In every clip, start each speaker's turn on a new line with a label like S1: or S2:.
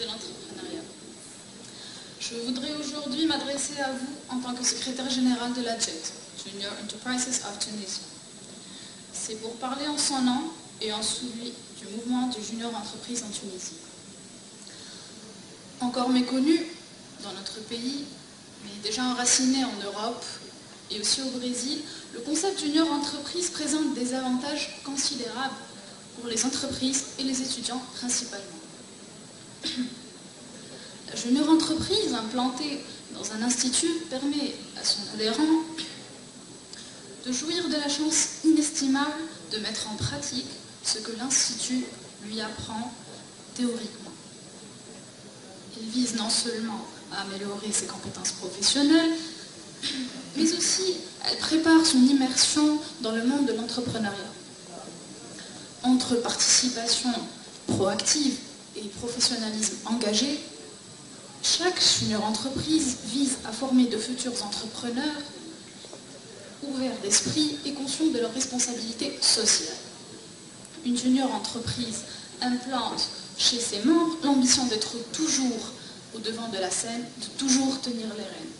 S1: de l'entrepreneuriat. Je voudrais aujourd'hui m'adresser à vous en tant que secrétaire général de la JET, Junior Enterprises of Tunisia. C'est pour parler en son nom et en celui du mouvement des junior entreprises en Tunisie. Encore méconnu dans notre pays, mais déjà enraciné en Europe et aussi au Brésil, le concept junior entreprise présente des avantages considérables pour les entreprises et les étudiants principalement. La junior entreprise implantée dans un institut permet à son adhérent de jouir de la chance inestimable de mettre en pratique ce que l'institut lui apprend théoriquement. Il vise non seulement à améliorer ses compétences professionnelles, mais aussi elle prépare son immersion dans le monde de l'entrepreneuriat. Entre participation proactive et professionnalisme engagé, chaque junior entreprise vise à former de futurs entrepreneurs ouverts d'esprit et conscients de leurs responsabilités sociales. Une junior entreprise implante chez ses membres l'ambition d'être toujours au devant de la scène, de toujours tenir les rênes.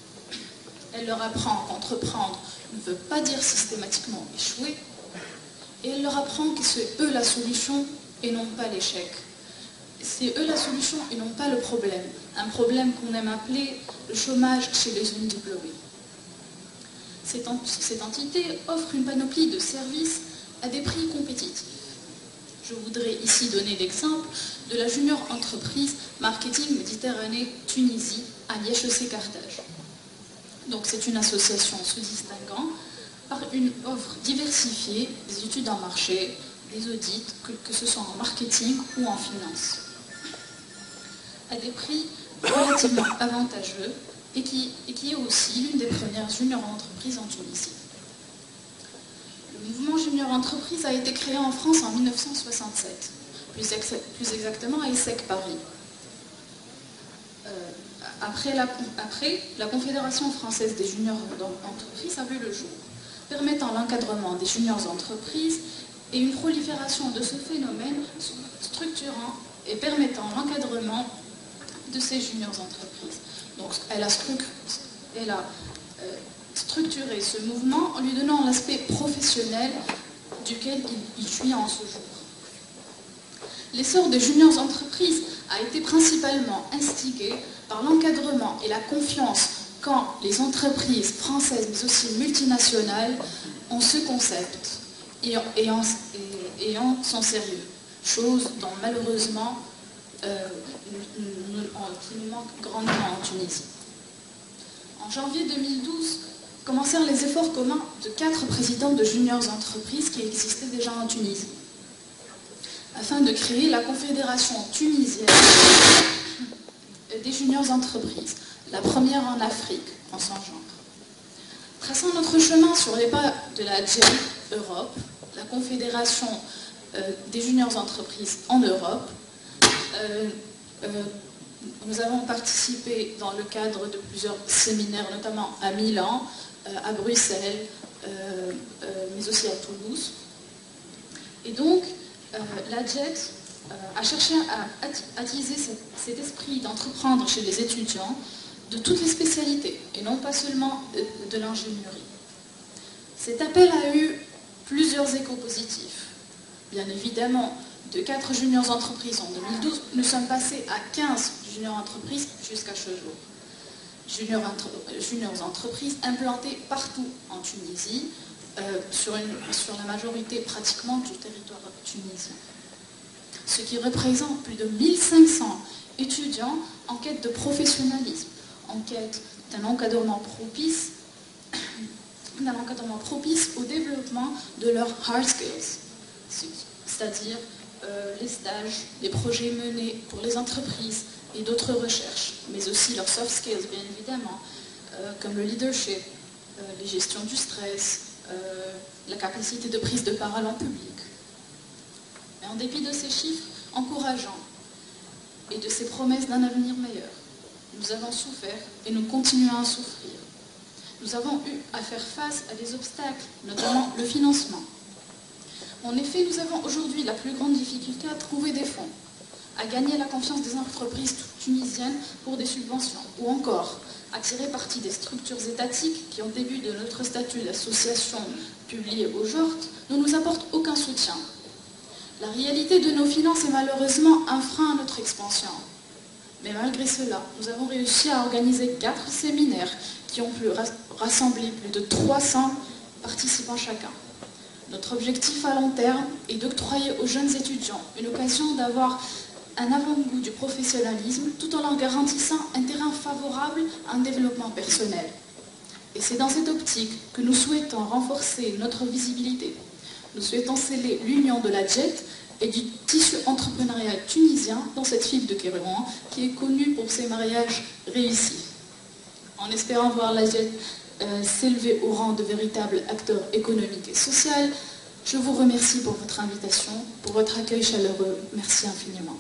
S1: Elle leur apprend qu'entreprendre ne veut pas dire systématiquement échouer, et elle leur apprend que c'est eux la solution et non pas l'échec. C'est eux la solution et non pas le problème. Un problème qu'on aime appeler le chômage chez les jeunes diplômés. Cette entité offre une panoplie de services à des prix compétitifs. Je voudrais ici donner l'exemple de la junior entreprise Marketing Méditerranée Tunisie à l'IHEC Carthage. Donc c'est une association se distinguant par une offre diversifiée des études en marché, des audits, que ce soit en marketing ou en finance, à des prix relativement avantageux et qui est aussi l'une des premières junior entreprises en Tunisie. Le mouvement junior entreprise a été créé en France en 1967, plus exactement à ESSEC Paris. Après, la Confédération française des juniors entreprises a vu le jour, permettant l'encadrement des juniors entreprises et une prolifération de ce phénomène structurant et permettant l'encadrement de ces juniors entreprises. Donc elle a structuré ce mouvement en lui donnant l'aspect professionnel duquel il jouit en ce jour. L'essor des juniors entreprises a été principalement instigé par l'encadrement et la confiance quand les entreprises françaises mais aussi multinationales ont ce concept et sont sérieux, chose dont malheureusement qui nous manque grandement en Tunisie. En janvier 2012, commencèrent les efforts communs de 4 présidents de juniors entreprises qui existaient déjà en Tunisie, afin de créer la Confédération tunisienne des juniors entreprises, la première en Afrique en son genre. Traçant notre chemin sur les pas de la JET Europe, la Confédération des juniors entreprises en Europe, nous avons participé dans le cadre de plusieurs séminaires, notamment à Milan, à Bruxelles, mais aussi à Toulouse. Et donc, la JET a cherché à attiser cet esprit d'entreprendre chez les étudiants de toutes les spécialités, et non pas seulement de l'ingénierie. Cet appel a eu plusieurs échos positifs. Bien évidemment, de 4 juniors entreprises en 2012, nous sommes passés à 15 juniors entreprises jusqu'à ce jour. Juniors entreprises implantées partout en Tunisie, sur la majorité pratiquement du territoire tunisien. Ce qui représente plus de 1500 étudiants en quête de professionnalisme, en quête d'un encadrement propice au développement de leurs hard skills, c'est-à-dire les stages, les projets menés pour les entreprises et d'autres recherches, mais aussi leurs soft skills, bien évidemment, comme le leadership, les gestions du stress, la capacité de prise de parole en public. Mais en dépit de ces chiffres encourageants et de ces promesses d'un avenir meilleur, nous avons souffert et nous continuons à souffrir. Nous avons eu à faire face à des obstacles, notamment le financement. En effet, nous avons aujourd'hui la plus grande difficulté à trouver des fonds. à gagner la confiance des entreprises tunisiennes pour des subventions, ou encore à tirer parti des structures étatiques qui, en début de notre statut d'association publié au JORT, ne nous apportent aucun soutien. La réalité de nos finances est malheureusement un frein à notre expansion. Mais malgré cela, nous avons réussi à organiser 4 séminaires qui ont pu rassembler plus de 300 participants chacun. Notre objectif à long terme est d'octroyer aux jeunes étudiants une occasion d'avoir un avant-goût du professionnalisme tout en leur garantissant un terrain favorable à un développement personnel. Et c'est dans cette optique que nous souhaitons renforcer notre visibilité. Nous souhaitons sceller l'union de la JET et du tissu entrepreneurial tunisien dans cette ville de Kérouan qui est connue pour ses mariages réussis. En espérant voir la JET s'élever au rang de véritable acteur économique et social, je vous remercie pour votre invitation, pour votre accueil chaleureux. Merci infiniment.